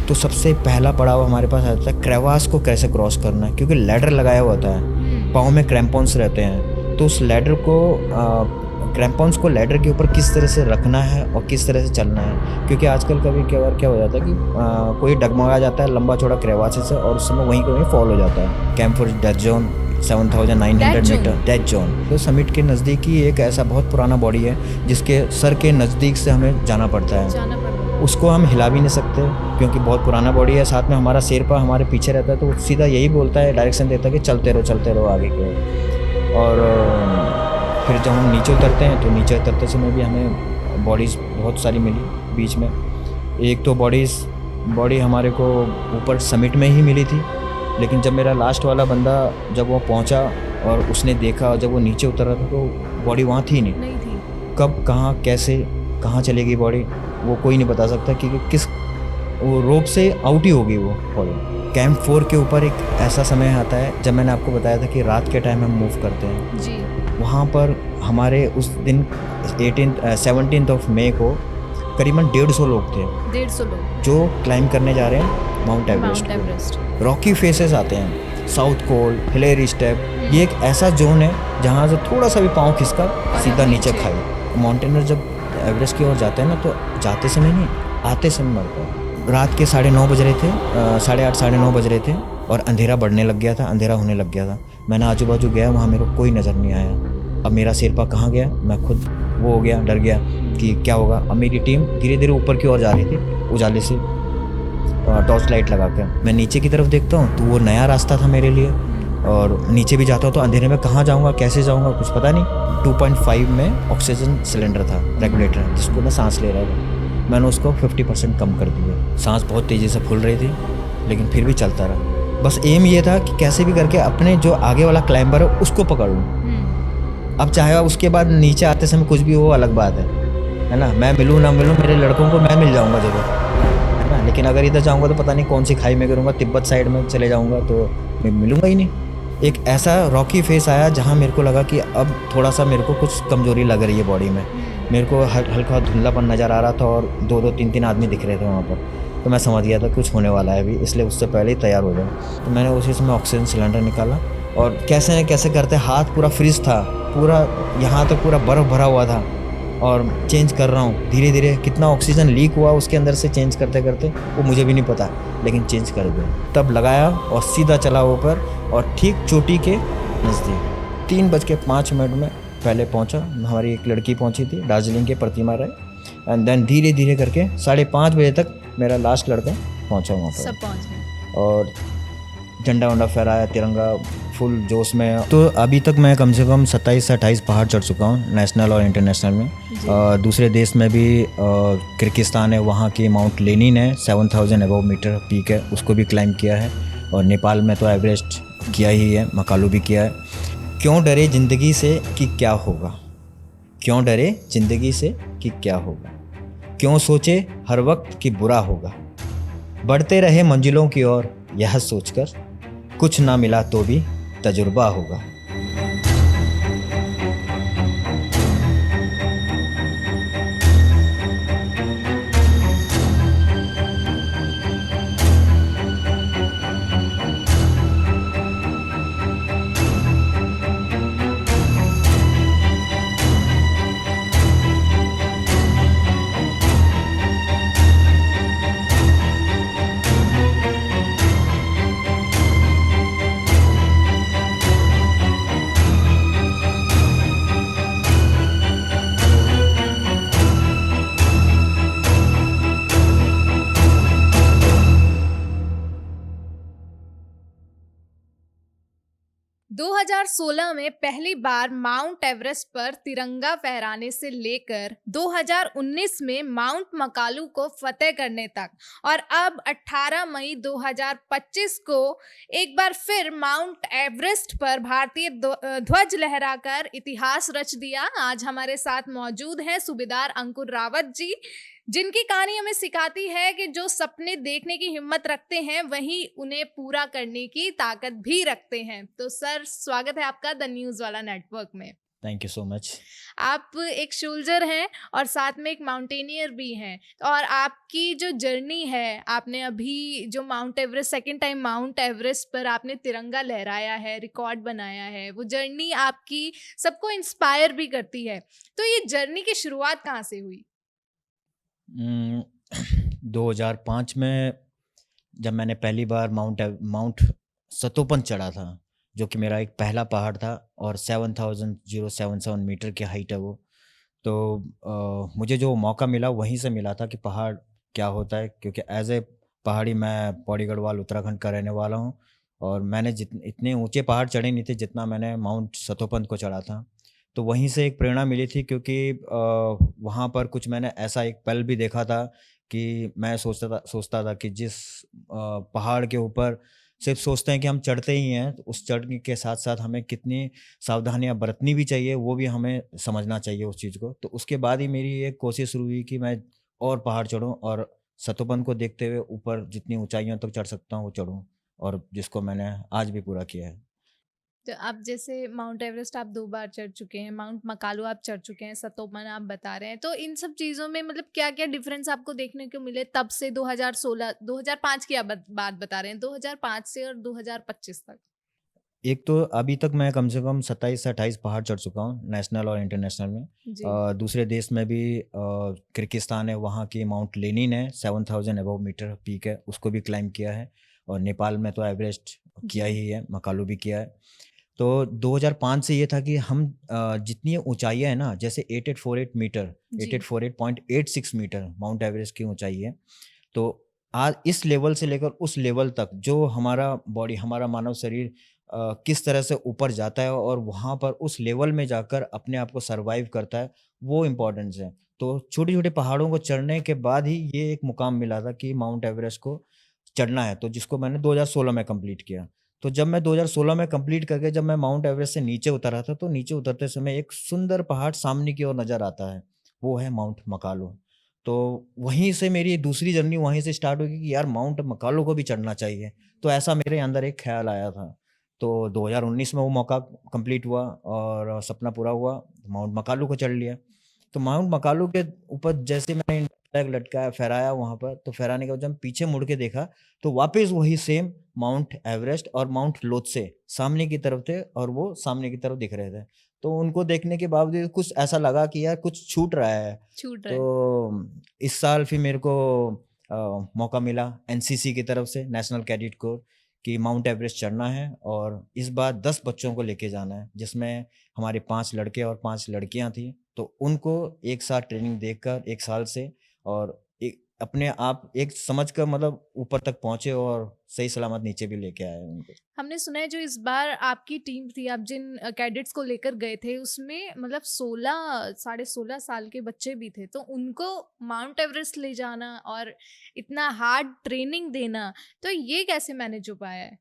तो सबसे पहला पड़ाव हमारे पास आता है क्रेवास को कैसे क्रॉस करना है, क्योंकि लैडर लगाया हुआ होता है, पाँव में क्रैम्पॉन्स रहते हैं, तो उस लैडर को क्रैम्पॉन्स को लैडर के ऊपर किस तरह से रखना है और किस तरह से चलना है। क्योंकि आजकल कभी क्या हो जाता है कि कोई डगमगा जाता है लंबा चौड़ा क्रेवास से और उस समय वहीं वहीं फॉल हो जाता है। Camp four death zone 7,900 metre death zone, तो समिट के नज़दीक ही एक ऐसा बहुत पुराना बॉडी है जिसके सर के नज़दीक से हमें जाना पड़ता है। उसको हम हिला भी नहीं सकते क्योंकि बहुत पुराना बॉडी है। साथ में हमारा शेरपा हमारे पीछे रहता है, तो वो सीधा यही बोलता है, डायरेक्शन देता है कि चलते रहो आगे की ओर। और फिर जब हम नीचे उतरते हैं तो नीचे उतरते समय भी हमें बॉडीज़ बहुत सारी मिली बीच में। एक तो बॉडी हमारे को ऊपर समिट में ही मिली थी, लेकिन जब मेरा लास्ट वाला बंदा जब वो पहुंचा और उसने देखा, जब वो नीचे उतर रहा था तो बॉडी वहाँ थी नहीं थी। कब कहाँ कैसे कहाँ चलेगी बॉडी वो कोई नहीं बता सकता, क्योंकि किस वो रोप से आउट ही होगी वो बॉडी। कैंप 4 के ऊपर एक ऐसा समय आता है जब मैंने आपको बताया था कि रात के टाइम हम मूव करते हैं जी। वहाँ पर हमारे उस दिन 17 ऑफ मई को करीबन 150 लोग थे, 150 लोग जो क्लाइंब करने जा रहे हैं माउंट एवरेस्ट। रॉकी फेसेस आते हैं, साउथ कोल, हिलेरी स्टेप, ये एक ऐसा जोन है जहाँ से थोड़ा सा भी पाँव खिसका सीधा नीचे खाई। माउंटेनर जब एवरेस्ट की ओर जाते हैं ना तो जाते समय नहीं, आते समय मरते हैं। रात के 9:30 बज रहे थे, 8:30 9:30 बज रहे थे और अंधेरा बढ़ने लग गया था, अंधेरा होने लग गया था। मैंने आजू बाजू गया, वहाँ मेरे को कोई नज़र नहीं आया। अब मेरा शेरपा कहाँ गया, मैं खुद वो हो गया, डर गया कि क्या होगा। अब मेरी टीम धीरे धीरे ऊपर की ओर जा रही थी उजाले से, टॉर्च लाइट लगा कर। मैं नीचे की तरफ देखता हूँ तो वो नया रास्ता था मेरे लिए, और नीचे भी जाता हूँ तो अंधेरे में कहाँ जाऊँगा कैसे जाऊँगा कुछ पता नहीं। 2.5 में ऑक्सीजन सिलेंडर था, रेगुलेटर, जिसको मैं सांस ले रहा था। मैंने उसको 50% कम कर दिया। सांस बहुत तेज़ी से फूल रही थी लेकिन फिर भी चलता रहा। बस एम ये था कि कैसे भी करके अपने जो आगे वाला क्लाइंबर है उसको पकड़ लूँ। अब चाहे उसके बाद नीचे आते समय कुछ भी हो अलग बात है ना। मैं मिलूँ ना मिलूँ, मेरे लड़कों को मैं मिल जाऊँगा जरूर, है ना। लेकिन अगर इधर जाऊँगा तो पता नहीं कौन सी खाई में गिरूँगा, तिब्बत साइड में चले जाऊँगा तो मैं मिलूँगा ही नहीं। एक ऐसा रॉकी फेस आया जहाँ मेरे को लगा कि अब थोड़ा सा मेरे को कुछ कमजोरी लग रही है बॉडी में। मेरे को हल्का धुंधलापन नज़र आ रहा था और 2-2 3-3 आदमी दिख रहे थे वहाँ पर। तो मैं समझ गया था कुछ होने वाला है अभी, इसलिए उससे पहले ही तैयार हो जाऊँ। तो मैंने उसी समय ऑक्सीजन सिलेंडर निकाला और कैसे न कैसे करते हाथ पूरा फ्रीज था, पूरा यहाँ तक पूरा बर्फ़ भरा हुआ था, और चेंज कर रहा हूँ धीरे धीरे। कितना ऑक्सीजन लीक हुआ उसके अंदर से चेंज करते करते वो मुझे भी नहीं पता, लेकिन चेंज कर दिया। तब लगाया और सीधा चला ऊपर और ठीक चोटी के नज़दीक 3:05 में पहले पहुंचा। हमारी एक लड़की पहुंची थी दार्जिलिंग के, प्रतिमा राय, एंड देन धीरे धीरे करके 5:30 बजे तक मेरा लास्ट लड़का पहुंचा वहाँ पर। सब पहुँच गए और झंडा वंडा फहराया, तिरंगा फुल जोश में। तो अभी तक मैं कम से कम 27 से 28 पहाड़ चढ़ चुका हूँ, नेशनल और इंटरनेशनल में। दूसरे देश में भी किर्गिस्तान है, वहाँ की माउंट लेनिन है, 7,000 अबव मीटर पीक है, उसको भी क्लाइंब किया है। और नेपाल में तो एवरेस्ट किया ही है, मकालू भी किया है। क्यों डरे ज़िंदगी से कि क्या होगा, क्यों डरे ज़िंदगी से कि क्या होगा, क्यों सोचे हर वक्त कि बुरा होगा। बढ़ते रहे मंजिलों की ओर यह सोचकर कुछ ना मिला तो भी तजुर्बा होगा। दो 2016 में पहली बार माउंट एवरेस्ट पर तिरंगा फहराने से लेकर 2019 में माउंट मकालू को फतेह करने तक, और अब 18 मई 2025 को एक बार फिर माउंट एवरेस्ट पर भारतीय ध्वज लहराकर इतिहास रच दिया। आज हमारे साथ मौजूद हैं सूबेदार अंकुर रावत जी, जिनकी कहानी हमें सिखाती है कि जो सपने देखने की हिम्मत रखते हैं वहीं उन्हें पूरा करने की ताकत भी रखते हैं। तो सर, स्वागत है आपका द न्यूज़ वाला नेटवर्क में। Thank you so much. आप एक सोल्जर हैं और साथ में एक माउंटेनियर भी हैं, और आपकी जो जर्नी है, आपने अभी जो mount Everest second time mount Everest पर आपने तिरंगा लहराया है, रिकॉर्ड बनाया है, वो जर्नी आपकी सबको इंस्पायर भी करती है। तो ये जर्नी की शुरुआत कहाँ से हुई? 2005 में जब मैंने पहली बार माउंट सतोपन चढ़ा था, जो कि मेरा एक पहला पहाड़ था और 7077 मीटर की हाइट है वो। तो मुझे जो मौका मिला वहीं से मिला था कि पहाड़ क्या होता है, क्योंकि एज ए पहाड़ी मैं पौड़ी गढ़वाल उत्तराखंड का रहने वाला हूँ और मैंने इतने ऊंचे पहाड़ चढ़े नहीं थे जितना मैंने माउंट सतोपंत को चढ़ा था। तो वहीं से एक प्रेरणा मिली थी, क्योंकि वहाँ पर कुछ मैंने ऐसा एक पल भी देखा था कि मैं सोचता था कि जिस पहाड़ के ऊपर सिर्फ सोचते हैं कि हम चढ़ते ही हैं, तो उस चढ़ने के साथ साथ हमें कितनी सावधानियाँ बरतनी भी चाहिए, वो भी हमें समझना चाहिए उस चीज़ को। तो उसके बाद ही मेरी एक कोशिश शुरू हुई कि मैं और पहाड़ चढ़ूँ और सतोपन को देखते हुए ऊपर जितनी ऊँचाइयों तक चढ़ सकता हूँ वो चढ़ूँ, और जिसको मैंने आज भी पूरा किया है। तो आप जैसे माउंट एवरेस्ट आप 2 बार चढ़ चुके हैं, माउंट मकालू आप चढ़ चुके हैं, सतोपन आप बता रहे हैं। तो इन सब चीज़ों में मतलब क्या-क्या डिफरेंस आपको देखने को मिले तब से 2016 2005 की आप बात बता रहे हैं, 2005 से और 2025 तक? एक तो अभी तक मैं कम से कम 27 से 28 पहाड़ चढ़ चुका हूँ, नेशनल और इंटरनेशनल में। जी। दूसरे देश में भी किर्गिस्तान है, वहाँ की माउंट लेनिन है, 7000 अबव मीटर पीक है, उसको भी क्लाइंब किया है। और नेपाल में तो एवरेस्ट किया जी। ही है, मकालू भी किया है। तो 2005 से ये था कि हम जितनी ऊँचाइयाँ हैं ना, जैसे 8848 मीटर, जी। 8848.86 मीटर माउंट एवरेस्ट की ऊँचाई है। तो आज इस लेवल से लेकर उस लेवल तक जो हमारा बॉडी, हमारा मानव शरीर किस तरह से ऊपर जाता है और वहाँ पर उस लेवल में जाकर अपने आप को सर्वाइव करता है, वो इम्पोर्टेंस है। तो छोटे-छोटे पहाड़ों को चढ़ने के बाद ही ये एक मुकाम मिला था कि माउंट एवरेस्ट को चढ़ना है, तो जिसको मैंने 2016 में कंप्लीट किया। तो जब मैं 2016 में कंप्लीट करके जब मैं माउंट एवरेस्ट से नीचे उतरा था, तो नीचे उतरते समय एक सुंदर पहाड़ सामने की ओर नज़र आता है, वो है माउंट मकालू। तो वहीं से मेरी दूसरी जर्नी वहीं से स्टार्ट हुई कि यार माउंट मकालू को भी चढ़ना चाहिए। तो ऐसा मेरे अंदर एक ख़्याल आया था। तो 2019 में वो मौका कंप्लीट हुआ और सपना पूरा हुआ, माउंट मकालू को चढ़ लिया। तो माउंट मकालू के ऊपर जैसे मैंने फ्लैग लटकाया, फहराया वहाँ पर, तो फहराने के बाद जब पीछे मुड़ के देखा, तो वापस वही सेम माउंट एवरेस्ट और माउंट लोत्से सामने की तरफ थे और वो सामने की तरफ दिख रहे थे। तो उनको देखने के बावजूद कुछ ऐसा लगा कि यार कुछ छूट रहा है। छूट रहा है। तो इस साल फिर मेरे को मौका मिला एनसीसी की तरफ से, नेशनल कैडेट कोर, कि माउंट एवरेस्ट चढ़ना है और इस बार 10 बच्चों को लेके जाना है, जिसमें हमारे 5 लड़के और 5 लड़कियां थी। तो उनको एक साथ ट्रेनिंग देकर 1 साल से और एक अपने आप एक समझ कर मतलब ऊपर तक पहुंचे और सही सलामत नीचे भी लेके आए उनको। हमने सुना है जो इस बार आपकी टीम थी, आप जिन कैडेट्स को लेकर गए थे, उसमें मतलब 16 साढ़े 16 साल के बच्चे भी थे, तो उनको माउंट एवरेस्ट ले जाना और इतना हार्ड ट्रेनिंग देना, तो ये कैसे मैनेज हो पाया है?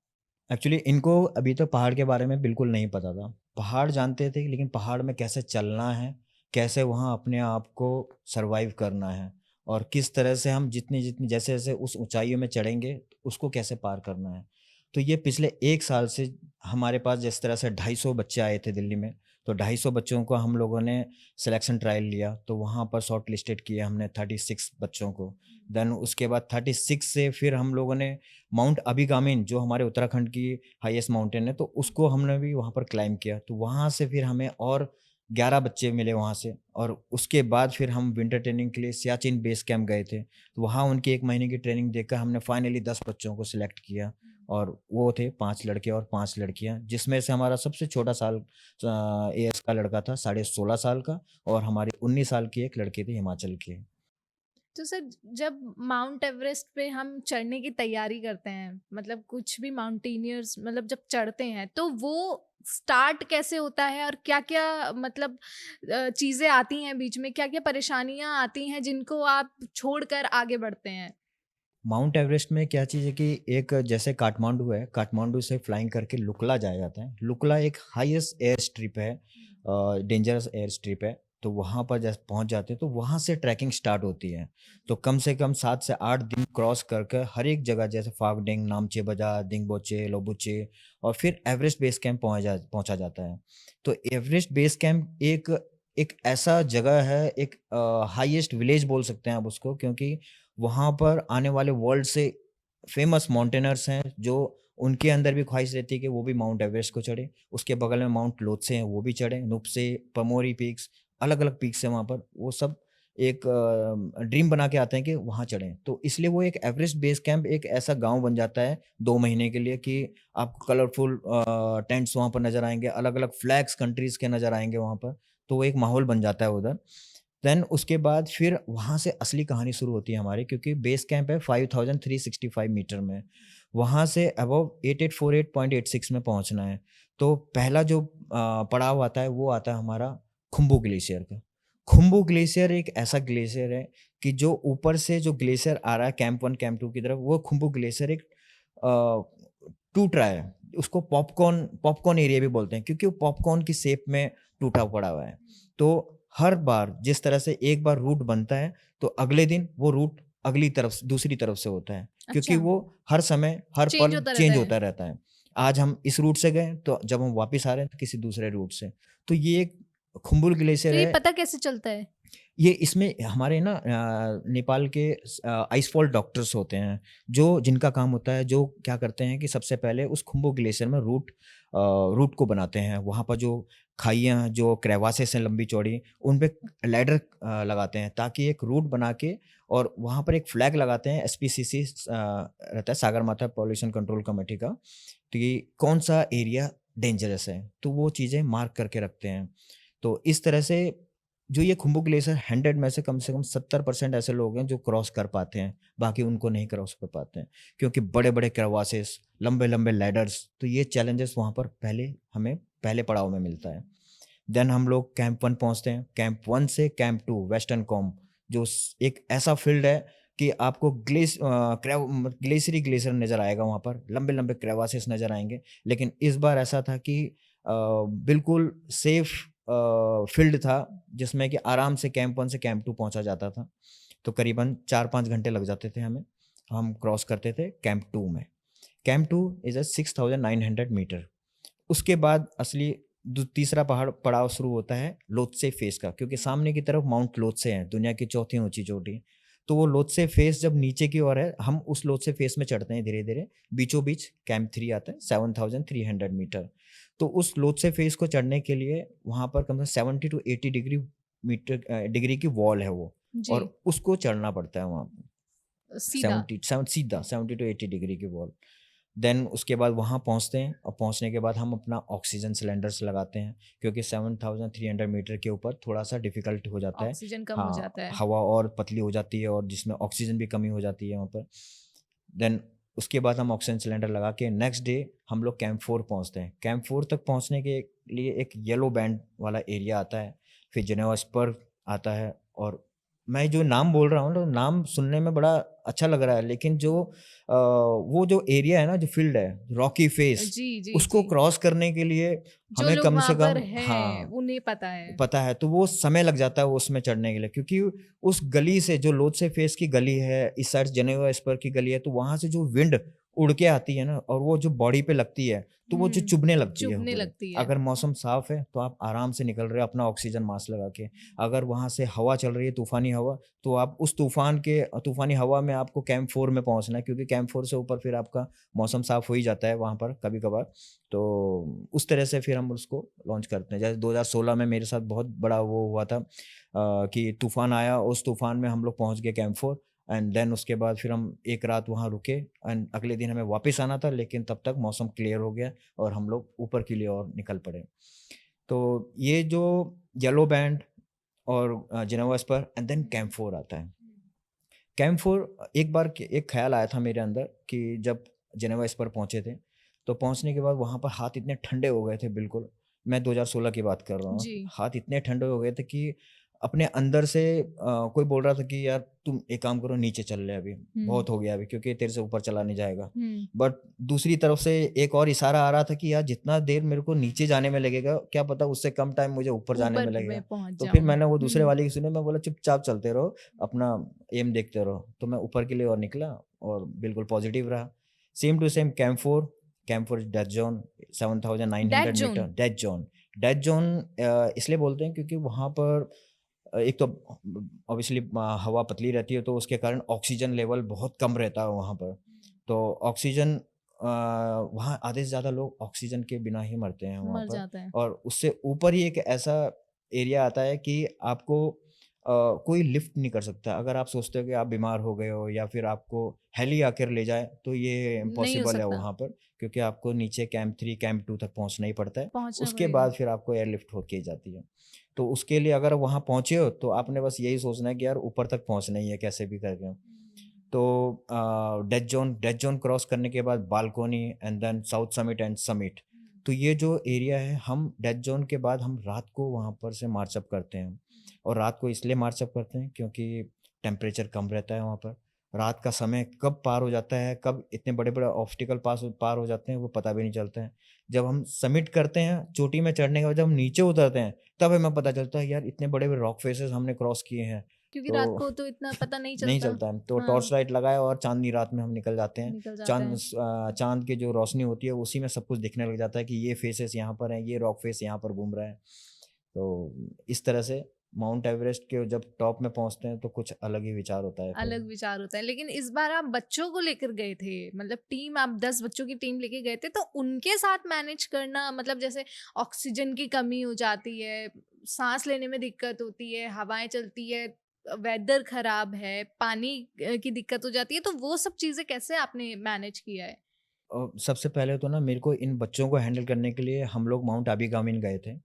एक्चुअली इनको अभी तक पहाड़ के बारे में बिल्कुल नहीं पता था। पहाड़ जानते थे लेकिन पहाड़ में कैसे चलना है, कैसे वहाँ अपने आप को सर्वाइव करना है और किस तरह से हम जितनी-जितनी जैसे-जैसे उस ऊँचाइयों में चढ़ेंगे, उसको कैसे पार करना है। तो ये पिछले 1 साल से हमारे पास जिस तरह से 250 बच्चे आए थे दिल्ली में, तो 250 बच्चों को हम लोगों ने सिलेक्शन ट्रायल लिया, तो वहाँ पर शॉर्ट लिस्टेड किया हमने 36 बच्चों को। देन उसके बाद 36 से फिर हम लोगों ने माउंट अभिगामिन, जो हमारे उत्तराखंड की हाईएस्ट माउंटेन है, तो उसको हमने भी वहाँ पर क्लाइंब किया। तो वहाँ से फिर हमें और 11 बच्चे मिले वहाँ से और उसके बाद फिर हम विंटर ट्रेनिंग के लिए सियाचिन बेस कैंप गए थे। तो वहाँ उनकी 1 महीने की ट्रेनिंग देकर हमने फाइनली 10 बच्चों को सिलेक्ट किया और वो थे 5 लड़के और 5 लड़कियाँ, जिसमें से हमारा सबसे छोटा एज का लड़का था, साढ़े 16 साल का, और हमारी 19 साल की एक लड़की थी हिमाचल की। तो सर, जब माउंट एवरेस्ट पे हम चढ़ने की तैयारी करते हैं, मतलब कुछ भी माउंटेनियर्स मतलब जब चढ़ते हैं, तो वो स्टार्ट कैसे होता है और क्या-क्या मतलब चीज़ें आती हैं बीच में, क्या-क्या परेशानियाँ आती हैं जिनको आप छोड़कर आगे बढ़ते हैं? माउंट एवरेस्ट में क्या चीज़ है कि एक जैसे काठमांडू है, काठमांडू से फ्लाइंग करके लुकला जाया जाता है। लुकला एक हाईएस्ट एयर स्ट्रिप है, डेंजरस एयर स्ट्रिप है। तो वहाँ पर जैसे पहुँच जाते हैं तो वहाँ से ट्रैकिंग स्टार्ट होती है। तो कम से कम 7 से 8 दिन क्रॉस करके हर एक जगह जैसे फागडिंग, नामचे बाजार, दिंगबोचे, लोबुचे और फिर एवरेस्ट बेस कैंप पहुँचा जाता है। तो एवरेस्ट बेस कैंप एक एक ऐसा जगह है, एक हाईएस्ट विलेज बोल सकते हैं आप उसको, क्योंकि वहाँ पर आने वाले वर्ल्ड से फेमस माउंटेनर्स हैं, जो उनके अंदर भी ख्वाहिश रहती है कि वो भी माउंट एवरेस्ट को चढ़े। उसके बगल में माउंट लोत्से हैं, वो भी चढ़े, नुप्से, पमोरी पीक्स, अलग-अलग पीक्स हैं वहाँ पर। वो सब एक ड्रीम बना के आते हैं कि वहाँ चढ़ें। तो इसलिए वो एक एवरेस्ट बेस कैंप एक ऐसा गाँव बन जाता है 2 महीने के लिए कि आपको कलरफुल टेंट्स वहाँ पर नज़र आएँगे, अलग-अलग फ्लैग्स कंट्रीज़ के नज़र आएँगे वहाँ पर। तो वो एक माहौल बन जाता है उधर। देन उसके बाद फिर वहाँ से असली कहानी शुरू होती है हमारी, क्योंकि बेस कैंप है 5365 मीटर में। वहाँ से अबव 8848.86 में पहुँचना है। तो पहला जो पड़ाव आता है वो आता है हमारा खुम्बू ग्लेशियर का। खुम्बू ग्लेशियर एक ऐसा ग्लेशियर है कि जो ऊपर से जो ग्लेशियर आ रहा है कैंप 1 कैंप 2 की तरफ, वो खुम्बू ग्लेशियर एक टूट रहा है। उसको पॉपकॉर्न पॉपकॉर्न एरिया भी बोलते हैं, क्योंकि वो पॉपकॉर्न की शेप में टूटा पड़ा हुआ है। तो हर बार जिस तरह से एक बार रूट बनता है, तो अगले दिन वो रूट अगली तरफ दूसरी तरफ से होता है, क्योंकि अच्छा, वो हर समय हर चेंज पल होता रहता चेंज है। होता रहता है। आज हम इस रूट से गए, तो जब हम वापस आ रहे हैं तो किसी दूसरे रूट से। तो ये एक खुम्बुल ग्लेशियर तो ये है। पता कैसे चलता है? ये इसमें हमारे ना नेपाल के आइसफॉल डॉक्टर्स होते हैं, जो जिनका काम होता है, जो क्या करते हैं कि सबसे पहले उस खुम्बू ग्लेशियर में रूट को बनाते हैं। वहाँ पर जो खाइयाँ जो क्रेवासेस हैं लंबी चौड़ी, उन पे लैडर लगाते हैं, ताकि एक रूट बना के और वहाँ पर एक फ्लैग लगाते हैं, एसपीसीसी रहता है, सागर माथा पॉल्यूशन कंट्रोल कमेटी का। तो ये कौन सा एरिया डेंजरस है, तो वो चीज़ें मार्क करके रखते हैं। तो इस तरह से जो ये खुम्बू ग्लेशियर 100 में से कम 70% ऐसे लोग हैं जो क्रॉस कर पाते हैं, बाकी उनको नहीं क्रॉस कर पाते हैं, क्योंकि बड़े-बड़े क्रेवासेस, लंबे-लंबे लैडर्स, तो ये चैलेंजेस वहाँ पर हमें पहले पड़ाव में मिलता है। देन हम लोग कैंप 1 पहुँचते हैं। कैंप 1 से कैंप 2 वेस्टर्न कॉम्ब, जो एक ऐसा फील्ड है कि आपको ग्लेशियर ही ग्लेशियर नज़र आएगा वहाँ पर, लंबे-लंबे क्रेवासेस नज़र आएँगे। लेकिन इस बार ऐसा था कि बिल्कुल सेफ फील्ड था, जिसमें कि आराम से कैंप 1 से कैंप 2 पहुँचा जाता था। तो करीबन 4-5 घंटे लग जाते थे हमें। हम क्रॉस करते थे कैंप 2 में। Camp 2 is 6900 metre. उसके बाद असली तीसरा पड़ाव शुरू होता है लोत्से फेस का, क्योंकि सामने की तरफ माउंट लोत्से है, दुनिया की चौथी ऊंची चोटी। तो वो लोत्से फेस जब नीचे की ओर है, हम उस लोत्से फेस में चढ़ते हैं धीरे धीरे। बीचों बीच कैंप 3 आता है 7300 मीटर। तो उस लोत्से फेस को चढ़ने के लिए वहाँ पर कम से 70 टू 80 डिग्री की वॉल है वो, जी, और उसको चढ़ना पड़ता है वहाँ पर। सीधा। सीधा 70 टू 80 डिग्री की वॉल। देन उसके बाद वहाँ पहुँचते हैं, और पहुँचने के बाद हम अपना ऑक्सीजन सिलेंडर्स लगाते हैं, क्योंकि 7300 मीटर के ऊपर थोड़ा सा डिफिकल्ट हो जाता है। ऑक्सीजन कम हो हाँ, जाता है। हवा और पतली हो जाती है, और जिसमें ऑक्सीजन भी कमी हो जाती है वहाँ पर। देन उसके बाद हम ऑक्सीजन सिलेंडर लगा के नेक्स्ट डे हम लोग कैंप 4 पहुँचते हैं। कैंप 4 तक पहुँचने के लिए एक येलो बैंड वाला एरिया आता है, फिर जेनेवा स्पर आता है। और मैं जो नाम बोल रहा हूँ, तो नाम सुनने में बड़ा अच्छा लग रहा है, लेकिन वो जो एरिया है ना, जो फील्ड है रॉकी फेस, जी, जी, उसको जी। क्रॉस करने के लिए जो हमें लोग कम वहाँ से पर कम, हैं, हाँ, उन्हें पता है। पता है, तो वो समय लग जाता है वो उसमें चढ़ने के लिए, क्योंकि उस गली से जो लोत्से फेस की गली है, इस साइड जेनेवा स्पर की गली है, तो वहां से जो विंड उड़ के आती है ना, और वो जो बॉडी पे लगती है, तो वो जो चुभने लगती है चुभने ऊपर। लगती है। अगर मौसम साफ है तो आप आराम से निकल रहे हो अपना ऑक्सीजन मास्क लगा के। अगर वहां से हवा चल रही है, तूफानी हवा, तो आप उस तूफानी हवा में आपको कैंप 4 में पहुंचना है, क्योंकि कैंप 4 से ऊपर फिर आपका मौसम साफ हो ही जाता है वहां पर कभी कभार। तो उस तरह से फिर हम उसको लॉन्च करते हैं। जैसे 2016 में मेरे साथ बहुत बड़ा वो हुआ था, कि तूफान आया, उस तूफान में हम लोग पहुंच गए कैंप 4। एंड देन उसके बाद फिर हम एक रात वहाँ रुके, एंड अगले दिन हमें वापस आना था, लेकिन तब तक मौसम क्लियर हो गया और हम लोग ऊपर के लिए और निकल पड़े। तो ये जो येलो बैंड और Geneva spur, and then camp 4 आता है। कैंप 4 एक बार एक ख्याल आया था मेरे अंदर कि जब जेनेवा स्पर पहुंचे थे, तो पहुंचने के बाद वहाँ पर हाथ इतने ठंडे हो गए थे, बिल्कुल मैं 2016 की बात कर रहा हूँ। जी। हाथ इतने ठंडे हो गए थे कि अपने अंदर से कोई बोल रहा था कि यार तुम एक काम करो, नीचे चल ले अभी, हम्म बहुत हो गया अभी, क्योंकि तेरे से ऊपर चला नहीं जाएगा। हम्म बट दूसरी तरफ से एक और इशारा आ रहा था कि यार जितना देर मेरे को नीचे जाने में लगेगा, क्या पता उससे कम टाइम मुझे ऊपर जाने में ऊपर में लगेगा। पहुंच तो फिर जाऊं। मैंने वो दूसरे वाले की सुनी, मैं बोला चुपचाप चलते रहो, अपना एम देखते रहो। तो मैं ऊपर के लिए और निकला और बिल्कुल पॉजिटिव रहा। Same to same camp 4 death zone, 7,900 death zone. Metre death zone. Death zone इसलिए बोलते हैं क्योंकि वहाँ पर एक तो ऑब्वियसली हवा पतली रहती है, तो उसके कारण ऑक्सीजन लेवल बहुत कम रहता है वहाँ पर। तो ऑक्सीजन वहाँ आधे से ज़्यादा लोग ऑक्सीजन के बिना ही मरते हैं वहाँ मर पर। जाता है। और उससे ऊपर ही एक ऐसा एरिया आता है कि आपको कोई लिफ्ट नहीं कर सकता। अगर आप सोचते हो कि आप बीमार हो गए हो या फिर आपको हेली आकर ले जाए, तो ये नहीं हो इम्पॉसिबल है सकता। वहाँ पर, क्योंकि आपको नीचे कैंप 3 कैंप 2 तक पहुँचना ही पड़ता है। पहुंचना उसके पड़ेगा। बाद फिर आपको एयरलिफ्ट होके जाती है। तो उसके लिए अगर वहाँ पहुँचे हो तो आपने बस यही सोचना है कि यार ऊपर तक पहुँचना ही है कैसे भी करके। तो डेथ जोन क्रॉस करने के बाद balcony and then south summit and summit. तो ये जो एरिया है, हम डेथ जोन के बाद हम रात को वहाँ पर से मार्च अप करते हैं। और रात को इसलिए मार्च अप करते हैं क्योंकि टेम्परेचर कम रहता है वहाँ पर। रात का समय कब पार हो जाता है, कब इतने बड़े बड़े ऑब्स्टिकल पार हो जाते हैं, वो पता भी नहीं चलता है। जब हम समिट करते हैं, चोटी में चढ़ने के बाद जब हम नीचे उतरते हैं, तब हमें पता चलता है यार इतने बड़े बड़े रॉक फेसेस हमने क्रॉस किए हैं। क्योंकि रात तो को तो इतना पता नहीं नहीं चलता। चलता है, तो हाँ, टॉर्च लाइट लगाया और चांदनी रात में हम निकल जाते हैं। निकल जाते हैं। चांद की जो रोशनी होती है उसी में सब कुछ दिखने लग जाता है कि ये फेसेस यहाँ पर हैं, ये रॉक फेस यहाँ पर घूम रहा है। तो इस तरह से माउंट एवरेस्ट के जब टॉप में पहुंचते हैं तो कुछ अलग ही विचार होता है फिर। अलग विचार होता है। लेकिन इस बार आप बच्चों को लेकर गए थे, मतलब टीम, आप 10 बच्चों की टीम लेके गए थे, तो उनके साथ मैनेज करना, मतलब जैसे ऑक्सीजन की कमी हो जाती है, सांस लेने में दिक्कत होती है, हवाएं चलती है, वेदर खराब है, पानी की दिक्कत हो जाती है, तो वो सब चीजें कैसे आपने मैनेज किया है? सबसे पहले तो ना मेरे को इन बच्चों को हैंडल करने के लिए हम लोग माउंट आबी गामिन गए थे।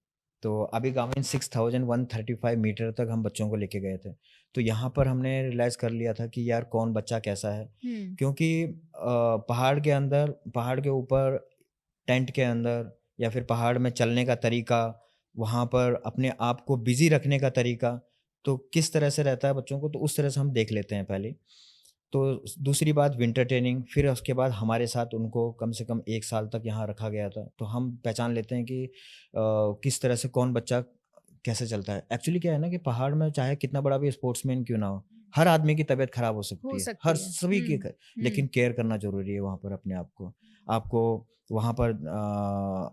तो आबी गामिन 6,135 मीटर तक हम बच्चों को लेके गए थे। तो यहाँ पर हमने रियलाइज़ कर लिया था कि यार कौन बच्चा कैसा है। हम्म क्योंकि पहाड़ के अंदर, पहाड़ के ऊपर, टेंट के अंदर, या फिर पहाड़ में चलने का तरीका, वहाँ पर अपने आप को बिज़ी रखने का तरीका, तो किस तरह से रहता है बच्चों को, तो उस तरह से हम देख लेते हैं पहले। तो दूसरी बात विंटर ट्रेनिंग, फिर उसके बाद हमारे साथ उनको कम से कम 1 साल तक यहाँ रखा गया था। तो हम पहचान लेते हैं कि किस तरह से कौन बच्चा कैसे चलता है। एक्चुअली क्या है ना कि पहाड़ में चाहे कितना बड़ा भी स्पोर्ट्समैन क्यों ना हो, हर आदमी की तबीयत खराब हो हो सकती है, हर सकती है। सभी की लेकिन हम्म केयर करना ज़रूरी है वहाँ पर अपने आप को। आपको वहाँ पर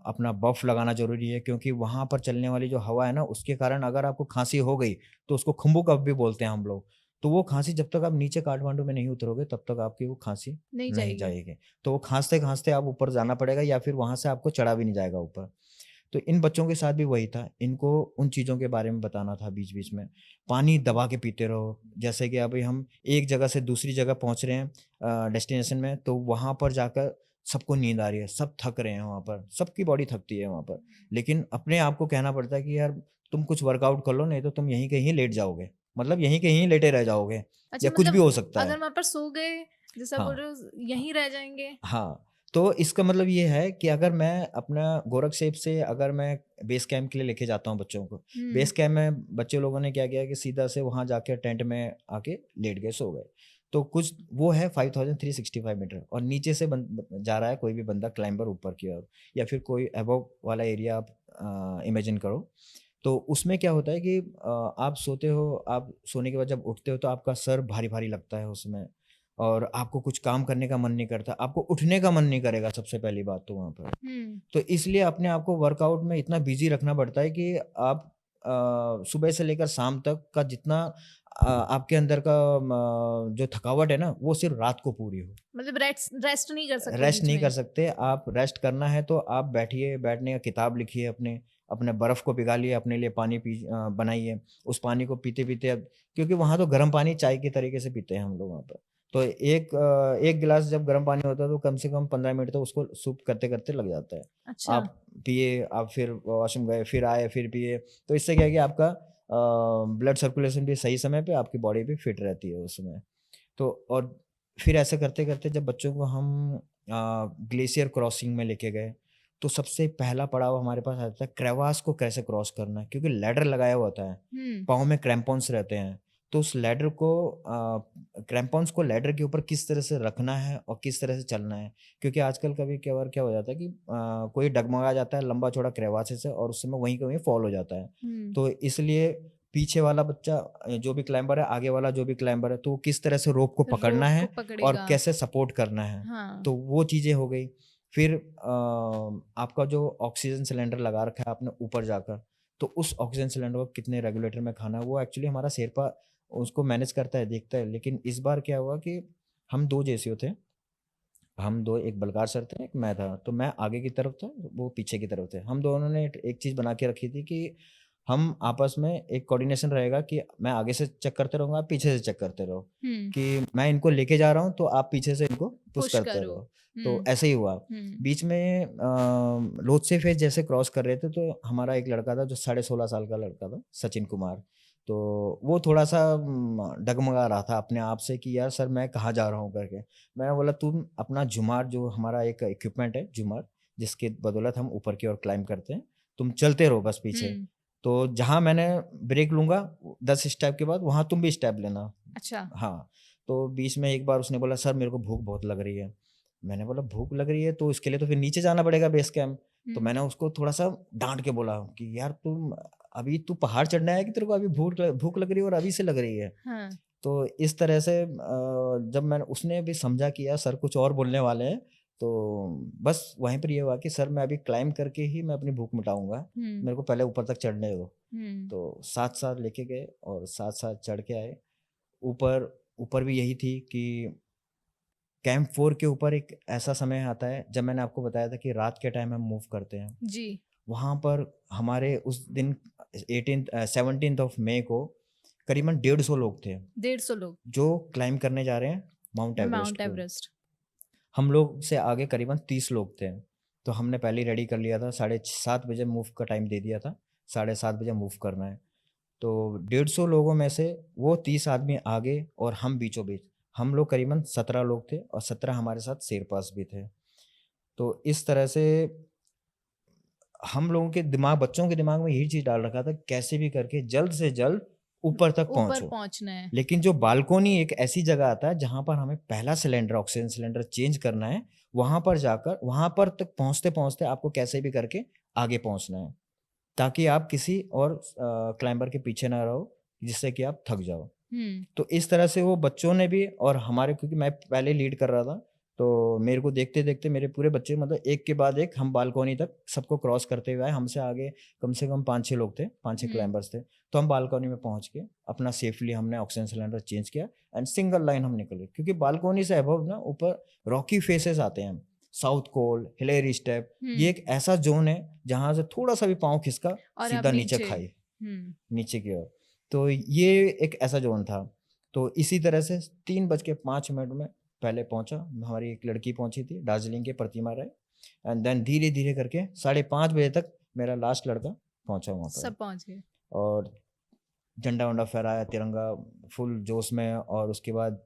अपना बफ लगाना ज़रूरी है, क्योंकि वहाँ पर चलने वाली जो हवा है ना, उसके कारण अगर आपको खाँसी हो गई, तो उसको खुम्बू कफ भी बोलते हैं हम लोग। तो वो खाँसी जब तक आप नीचे काठमांडू में नहीं उतरोगे, तब तक आपकी वो खाँसी नहीं नहीं जाएगी। जाएगी। तो वो खाँसते-खाँसते आप ऊपर जाना पड़ेगा, या फिर वहाँ से आपको चढ़ा भी नहीं जाएगा ऊपर। तो इन बच्चों के साथ भी वही था, इनको उन चीज़ों के बारे में बताना था बीच-बीच में। पानी दबा के पीते रहो, जैसे कि अभी हम एक जगह से दूसरी जगह पहुँच रहे हैं डेस्टिनेशन में, तो वहाँ पर जाकर सबको नींद आ रही है, सब थक रहे हैं वहाँ पर, सबकी बॉडी थकती है वहाँ पर। लेकिन अपने आप को कहना पड़ता है कि यार तुम कुछ वर्कआउट कर लो, नहीं तो तुम यहीं कहीं लेट जाओगे। मतलब यहीं कहीं लेटे रह जाओगे, अच्छा, या कुछ भी मतलब हो सकता अगर है। वहां पर सो गए, जैसा बोल हाँ, रहे हो, यहीं रह जाएंगे? हाँ। तो इसका मतलब ये है कि अगर मैं अपना गोरखसेब से अगर मैं बेस कैंप के लिए लेके जाता हूँ बच्चों को, हम्म बेस कैंप में बच्चे लोगों ने क्या किया कि सीधा से वहाँ जाके टेंट में आके लेट गए, सो गए। तो कुछ वो है 5,365 मीटर, और नीचे से जा रहा है कोई भी बंदा क्लाइंबर ऊपर की ओर, या फिर कोई अबव वाला एरिया आप इमेजिन करो। तो उसमें क्या होता है कि आप सोते हो, आप सोने के बाद जब उठते हो तो आपका सर भारी-भारी लगता है उसमें, और आपको कुछ काम करने का मन नहीं करता, आपको उठने का मन नहीं करेगा सबसे पहली बात तो वहाँ पर। हम्म तो इसलिए अपने आप को वर्कआउट में इतना बिज़ी रखना पड़ता है कि आप सुबह से लेकर शाम तक का जितना आपके अंदर का जो थकावट है ना, वो सिर्फ़ रात को पूरी हो। मतलब रेस्ट रेस्ट नहीं कर सकते रेस्ट बीच नहीं कर में? सकते, आप रेस्ट करना है तो आप बैठिए, बैठने का किताब लिखिए अपने, अपने बर्फ़ को पिघालिए, अपने लिए पानी बनाइए, उस पानी को पीते-पीते अब, क्योंकि वहाँ तो गर्म पानी चाय के तरीके से पीते हैं हम लोग वहाँ पर। तो एक गिलास जब गर्म पानी होता है तो कम से कम 15 मिनट तो उसको सूप करते-करते लग जाता है। अच्छा। आप पिए, आप फिर वॉशरूम गए, फिर आए, फिर पिए, तो इससे क्या है कि आपका ब्लड सर्कुलेशन भी सही समय पे, आपकी बॉडी भी फिट रहती है उस समय। तो और फिर ऐसे करते-करते जब बच्चों को हम ग्लेशियर क्रॉसिंग में लेके गए, तो सबसे पहला पड़ाव हमारे पास आता है क्रेवास को कैसे क्रॉस करना है, क्योंकि लैडर लगाया हुआ होता है, पाँव में क्रैम्पॉन्स रहते हैं। तो उस लैडर को क्रैम्पॉन्स को लैडर के ऊपर किस तरह से रखना है और किस तरह से चलना है, क्योंकि आजकल कभी क्या बार क्या हो जाता है कि कोई डगमगा जाता है लंबा चौड़ा क्रेवास से और उससे में वहीं का वहीं फॉल हो जाता है। तो इसलिए पीछे वाला बच्चा जो भी क्लाइंबर है, आगे वाला जो भी क्लाइंबर है, तो वो किस तरह से रोप को पकड़ना रोप है को और पकड़ेगा। कैसे सपोर्ट करना है। हाँ। तो वो चीज़ें हो गई। फिर आपका जो ऑक्सीजन सिलेंडर लगा रखा है आपने ऊपर जाकर, तो उस ऑक्सीजन सिलेंडर को कितने रेगुलेटर में खाना है वो एक्चुअली हमारा शेरपा उसको मैनेज करता है, देखता है। लेकिन इस बार क्या हुआ कि हम 2 जेसीओ थे, हम 2, एक बलकार सर थे, एक मैं था। तो मैं आगे की तरफ था, वो पीछे की तरफ थे। हम दोनों ने एक चीज़ बना के रखी थी कि हम आपस में एक कोऑर्डिनेशन रहेगा कि मैं आगे से चेक करते रहूँगा, आप पीछे से चेक करते रहो, कि मैं इनको लेके जा रहा हूँ तो आप पीछे से इनको पुश पुश करते करो। रहो। तो ऐसे ही हुआ। बीच में लोत्से फेस जैसे क्रॉस कर रहे थे, तो हमारा एक लड़का था जो 16.5 साल का लड़का था, सचिन कुमार। तो वो थोड़ा-सा डगमगा रहा था अपने आप से कि यार सर मैं कहाँ जा रहा हूँ करके। मैंने बोला तुम अपना झूमर, जो हमारा एक इक्विपमेंट है झूमर, जिसके बदौलत हम ऊपर की ओर क्लाइंब करते हैं, तुम चलते रहो बस पीछे। तो जहाँ मैंने ब्रेक लूँगा 10 स्टेप के बाद, वहाँ तुम भी स्टेप लेना। अच्छा। हाँ, तो बीच में एक बार उसने बोला सर मेरे को भूख बहुत लग रही है। मैंने बोला भूख लग रही है तो इसके लिए तो फिर नीचे जाना पड़ेगा बेस कैंप। तो मैंने उसको थोड़ा-सा डाँट के बोला कि यार तू पहाड़ चढ़ने आया कि तेरे को अभी भूख लग रही है और अभी से लग रही है। हाँ। तो इस तरह से जब मैंने उसने भी समझा कि यार सर कुछ और बोलने वाले हैं, तो बस वहीं पर ये हुआ कि सर मैं अभी क्लाइंब करके ही मैं अपनी भूख मिटाऊँगा, मेरे को पहले ऊपर तक चढ़ने दो। तो साथ-साथ लेके गए और साथ-साथ चढ़ के आए। ऊपर ऊपर भी यही थी कि कैंप 4 के ऊपर एक ऐसा समय आता है, जब मैंने आपको बताया था कि रात के टाइम हम मूव करते हैं। जी। वहाँ पर हमारे उस दिन 17th ऑफ मई को करीबन 150 लोग थे, 150 लोग जो क्लाइंब करने जा रहे हैं माउंट एवरेस्ट माउंट को। एवरेस्ट। हम लोग से आगे करीबन 30 लोग थे। तो हमने पहले ही रेडी कर लिया था, 7:30 बजे मूव का टाइम दे दिया था, 7:30 बजे मूव करना है। तो 150 लोगों में से वो 30 आदमी आगे और हम बीचों बीच, हम लोग करीबन 17 लोग थे और 17 हमारे साथ शेरपास भी थे। तो इस तरह से हम लोगों के दिमाग, बच्चों के दिमाग में यही चीज़ डाल रखा था कैसे भी करके जल्द से जल्द ऊपर तक ऊपर पहुँचो। पहुंचना है। लेकिन जो बालकोनी एक ऐसी जगह आता है जहाँ पर हमें पहला सिलेंडर, ऑक्सीजन सिलेंडर चेंज करना है, वहाँ पर जाकर वहाँ पर तक पहुँचते-पहुँचते आपको कैसे भी करके आगे पहुँचना है, ताकि आप किसी और क्लाइंबर के पीछे ना रहो, जिससे कि आप थक जाओ। तो इस तरह से वो बच्चों ने भी और हमारे, क्योंकि मैं पहले लीड कर रहा था, तो मेरे को देखते-देखते मेरे पूरे बच्चे मतलब एक के बाद एक हम बालकोनी तक सबको क्रॉस करते हुए आए। हमसे आगे कम से कम 5-6 लोग थे, 5-6 क्लाइंबर्स थे। तो हम बालकोनी में पहुँच के अपना सेफली हमने ऑक्सीजन सिलेंडर चेंज किया एंड सिंगल लाइन हम निकले, क्योंकि बालकोनी से अबव ना ऊपर रॉकी फेसेस आते हैं, साउथ कोल, हिलेरी स्टेप, ये एक ऐसा ज़ोन है जहाँ से थोड़ा-सा भी पाँव खिसका और सीधा अब नीचे नीचे। खाई, नीचे की ओर। तो ये एक ऐसा ज़ोन था। तो इसी तरह से 3:05 में पहले पहुंचा, हमारी एक लड़की पहुंची थी दार्जिलिंग के, प्रतिमा राय, एंड देन धीरे धीरे करके 5:30 बजे तक मेरा लास्ट लड़का पहुंचा वहाँ पर। सब पहुंच गए। और झंडा वंडा फहराया, तिरंगा फुल जोश में। और उसके बाद